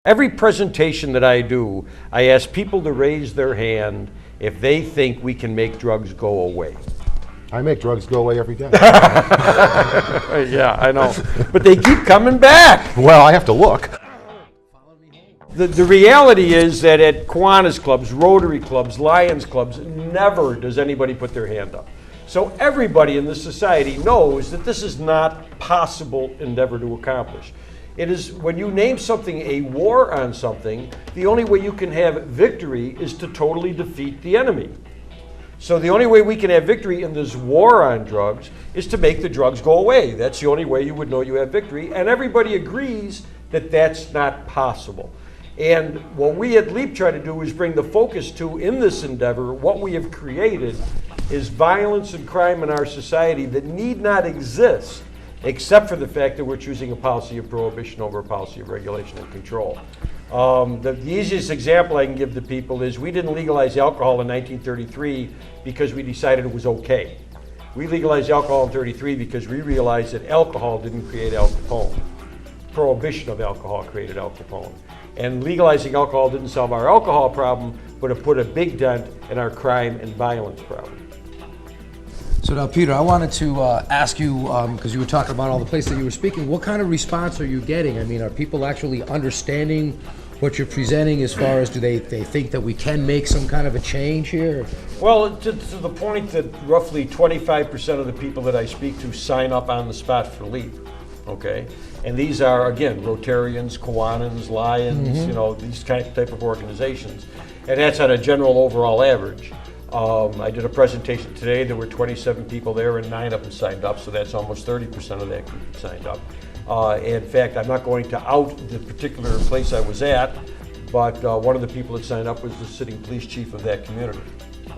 Every presentation that I do, I ask people to raise their hand if they think we can make drugs go away. I make drugs go away every day. Yeah, I know. But they keep coming back. Well, I have to look. The reality is that at Kiwanis clubs, Rotary clubs, Lions clubs, never does anybody put their hand up. So everybody in this society knows that this is not possible endeavor to accomplish. It is, when you name something a war on something, the only way you can have victory is to totally defeat the enemy. So the only way we can have victory in this war on drugs is to make the drugs go away. That's the only way you would know you have victory. And everybody agrees that that's not possible. And what we at LEAP try to do is bring the focus to, in this endeavor, what we have created is violence and crime in our society that need not exist, except for the fact that we're choosing a policy of prohibition over a policy of regulation and control. The easiest example I can give to people is we didn't legalize alcohol in 1933 because we decided it was okay. We legalized alcohol in 1933 because we realized that alcohol didn't create Al Capone. Prohibition of alcohol created Al Capone. And legalizing alcohol didn't solve our alcohol problem, but it put a big dent in our crime and violence problem. So now, Peter, I wanted to ask you, because you were talking about all the places that you were speaking, what kind of response are you getting? I mean, are people actually understanding what you're presenting as far as do they think that we can make some kind of a change here? Well, to the point that roughly 25% of the people that I speak to sign up on the spot for LEAP, okay? And these are, again, Rotarians, Kiwanins, Lions, you know, these type of organizations. And that's on a general overall average. I did a presentation today. There were 27 people there and 9 of them signed up, so that's almost 30% of that group signed up. In fact, I'm not going to out the particular place I was at, but one of the people that signed up was the sitting police chief of that community.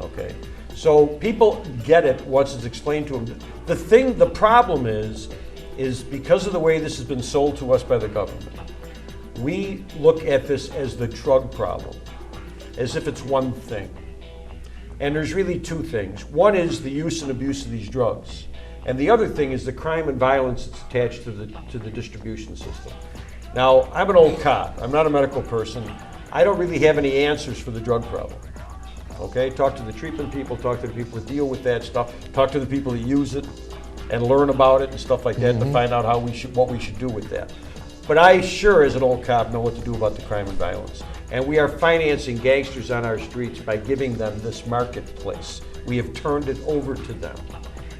Okay, so people get it once it's explained to them. The problem is because of the way this has been sold to us by the government, we look at this as the drug problem, as if it's one thing. And there's really two things. One is the use and abuse of these drugs. And the other thing is the crime and violence that's attached to the distribution system. Now, I'm an old cop. I'm not a medical person. I don't really have any answers for the drug problem. Okay, talk to the treatment people, talk to the people that deal with that stuff, talk to the people that use it and learn about it and stuff like that to find out what we should do with that. But I sure, as an old cop, know what to do about the crime and violence. And we are financing gangsters on our streets by giving them this marketplace. We have turned it over to them.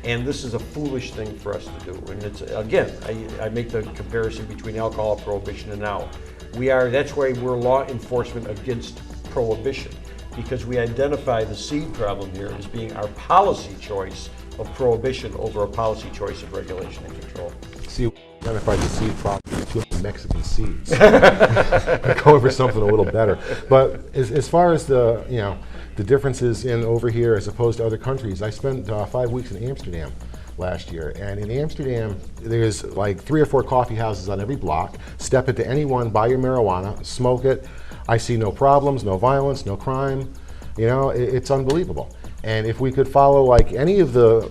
And this is a foolish thing for us to do. And it's, again, I make the comparison between alcohol prohibition and now. That's why we're law enforcement against prohibition, because we identify the seed problem here as being our policy choice of prohibition over a policy choice of regulation and control. See, identified the seed problem with Mexican seeds. Go over something a little better. But as far as the differences in over here as opposed to other countries, I spent 5 weeks in Amsterdam last year, and in Amsterdam there's like 3 or 4 coffee houses on every block. Step into any one, buy your marijuana, smoke it. I see no problems, no violence, no crime. You know, it's unbelievable. And if we could follow like any of the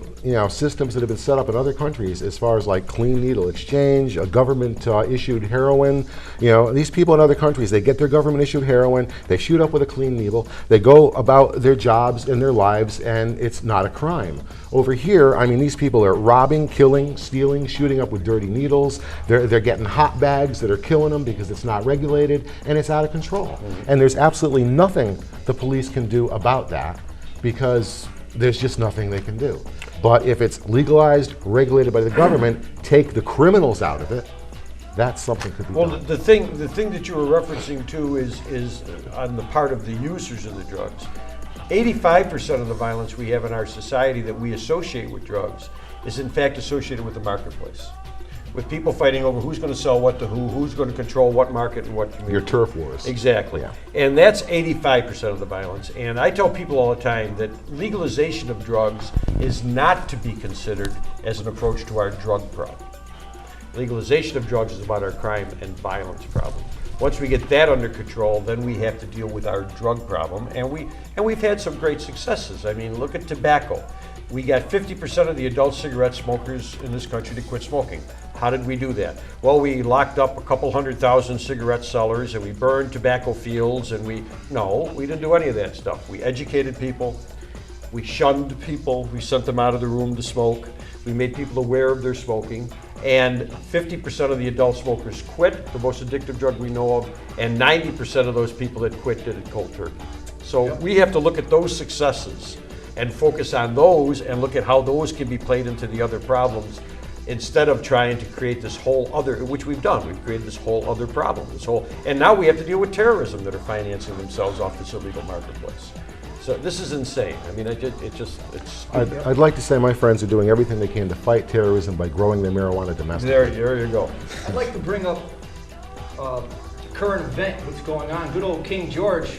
systems that have been set up in other countries, as far as like clean needle exchange, a government issued heroin, these people in other countries, they get their government issued heroin, they shoot up with a clean needle, they go about their jobs and their lives, and it's not a crime. Over here, I mean, these people are robbing, killing, stealing, shooting up with dirty needles. They're getting hot bags that are killing them because it's not regulated, and it's out of control. And there's absolutely nothing the police can do about that, because there's just nothing they can do. But if it's legalized, regulated by the government, take the criminals out of it, that's something could be done. Well, the thing that you were referencing to is on the part of the users of the drugs. 85% of the violence we have in our society that we associate with drugs is in fact associated with the marketplace. With people fighting over who's going to sell what to who's going to control what market and what community. Your turf wars. Exactly. Yeah. And that's 85% of the violence. And I tell people all the time that legalization of drugs is not to be considered as an approach to our drug problem. Legalization of drugs is about our crime and violence problem. Once we get that under control, then we have to deal with our drug problem. And we've had some great successes. I mean, look at tobacco. We got 50% of the adult cigarette smokers in this country to quit smoking. How did we do that? Well, we locked up a couple 100,000 cigarette sellers and we burned tobacco fields and we didn't do any of that stuff. We educated people, we shunned people, we sent them out of the room to smoke, we made people aware of their smoking, and 50% of the adult smokers quit, the most addictive drug we know of, and 90% of those people that quit did it cold turkey. So we have to look at those successes and focus on those and look at how those can be played into the other problems instead of trying to create this whole other, which we've done. We've created this whole other problem, and now we have to deal with terrorism that are financing themselves off this illegal marketplace. So this is insane. I mean, it's. I'd like to say my friends are doing everything they can to fight terrorism by growing their marijuana domestically. There you go. I'd like to bring up a current event, what's going on. Good old King George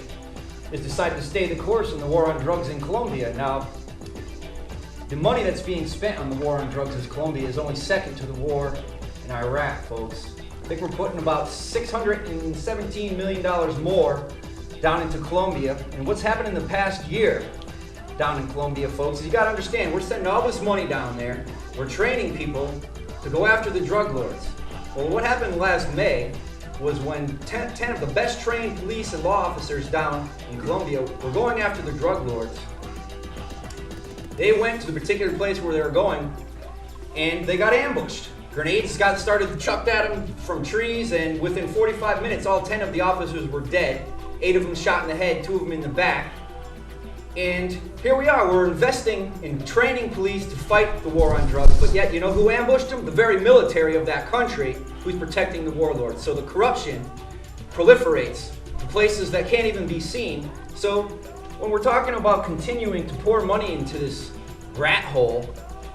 has decided to stay the course in the war on drugs in Colombia. Now, the money that's being spent on the war on drugs in Colombia is only second to the war in Iraq, folks. I think we're putting about $617 million more down into Colombia. And what's happened in the past year down in Colombia, folks, is you gotta understand, we're sending all this money down there. We're training people to go after the drug lords. Well, what happened last May was when 10 of the best trained police and law officers down in Colombia were going after the drug lords. They went to the particular place where they were going and they got ambushed. Grenades got started chucked at them from trees, and within 45 minutes, all 10 of the officers were dead. 8 of them shot in the head, 2 of them in the back. And here we are, we're investing in training police to fight the war on drugs, but yet you know who ambushed them? The very military of that country who's protecting the warlords. So the corruption proliferates to places that can't even be seen. So when we're talking about continuing to pour money into this rat hole,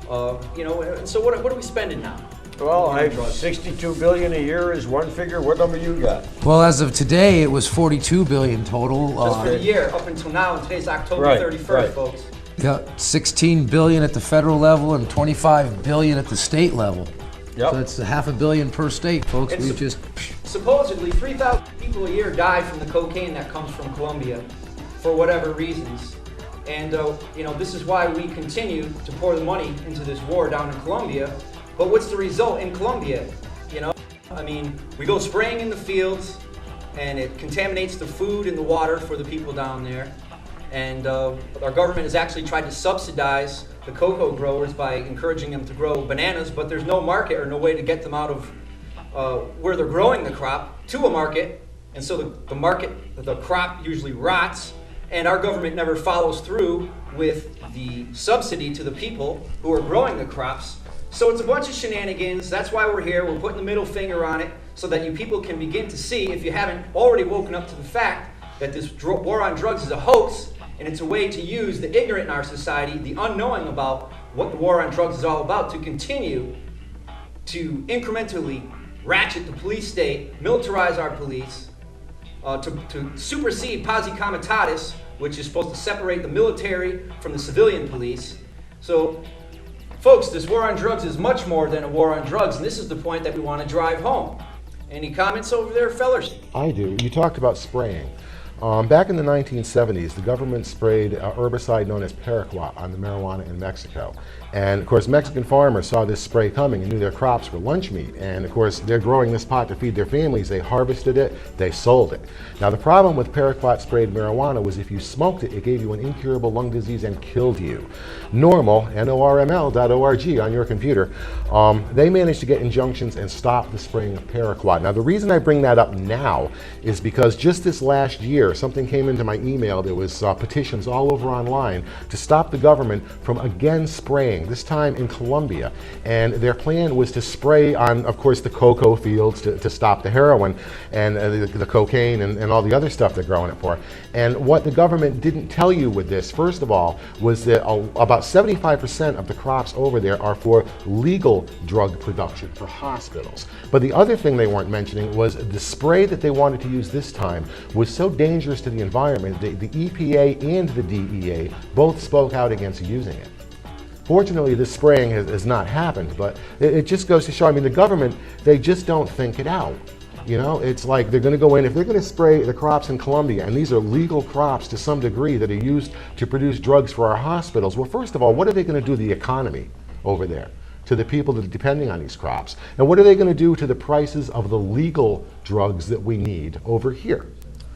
so what are we spending now? Well, 62 billion a year is one figure. What number you got? Well, as of today, it was 42 billion total. Just for the year, up until now, and today's October 31st, folks. Yeah, 16 billion at the federal level and 25 billion at the state level. Yep. So that's $500 million per state, folks. And We just supposedly 3,000 people a year die from the cocaine that comes from Colombia for whatever reasons. And this is why we continue to pour the money into this war down in Colombia. But what's the result in Colombia? We go spraying in the fields, and it contaminates the food and the water for the people down there. And our government has actually tried to subsidize the cocoa growers by encouraging them to grow bananas, but there's no market or no way to get them out of where they're growing the crop to a market. And so the crop usually rots, and our government never follows through with the subsidy to the people who are growing the crops. So it's a bunch of shenanigans. That's why we're here. We're putting the middle finger on it so that you people can begin to see, if you haven't already woken up to the fact, that this war on drugs is a hoax, and it's a way to use the ignorant in our society, the unknowing about what the war on drugs is all about, to continue to incrementally ratchet the police state, militarize our police, to supersede posse comitatus, which is supposed to separate the military from the civilian police. So, folks, this war on drugs is much more than a war on drugs, and this is the point that we want to drive home. Any comments over there, fellers? I do. You talked about spraying. Back in the 1970s, the government sprayed a herbicide known as paraquat on the marijuana in Mexico. And of course, Mexican farmers saw this spray coming and knew their crops were lunch meat. And of course, they're growing this pot to feed their families. They harvested it, they sold it. Now, the problem with paraquat sprayed marijuana was if you smoked it, it gave you an incurable lung disease and killed you. Normal, NORML.org on your computer, they managed to get injunctions and stop the spraying of paraquat. Now, the reason I bring that up now is because just this last year, something came into my email. There was petitions all over online to stop the government from again spraying, this time in Colombia. And their plan was to spray on, of course, the cocoa fields to stop the heroin and the cocaine and all the other stuff they're growing it for. And what the government didn't tell you with this, first of all, was that about 75% of the crops over there are for legal drug production for hospitals. But the other thing they weren't mentioning was the spray that they wanted to use this time was so dangerous to the environment. The EPA and the DEA both spoke out against using it. Fortunately, this spraying has not happened, but it just goes to show, I mean, the government, they just don't think it out. You know, it's like they're going to go in, if they're going to spray the crops in Colombia, and these are legal crops to some degree that are used to produce drugs for our hospitals, well, first of all, what are they going to do to the economy over there, to the people that are depending on these crops? And what are they going to do to the prices of the legal drugs that we need over here?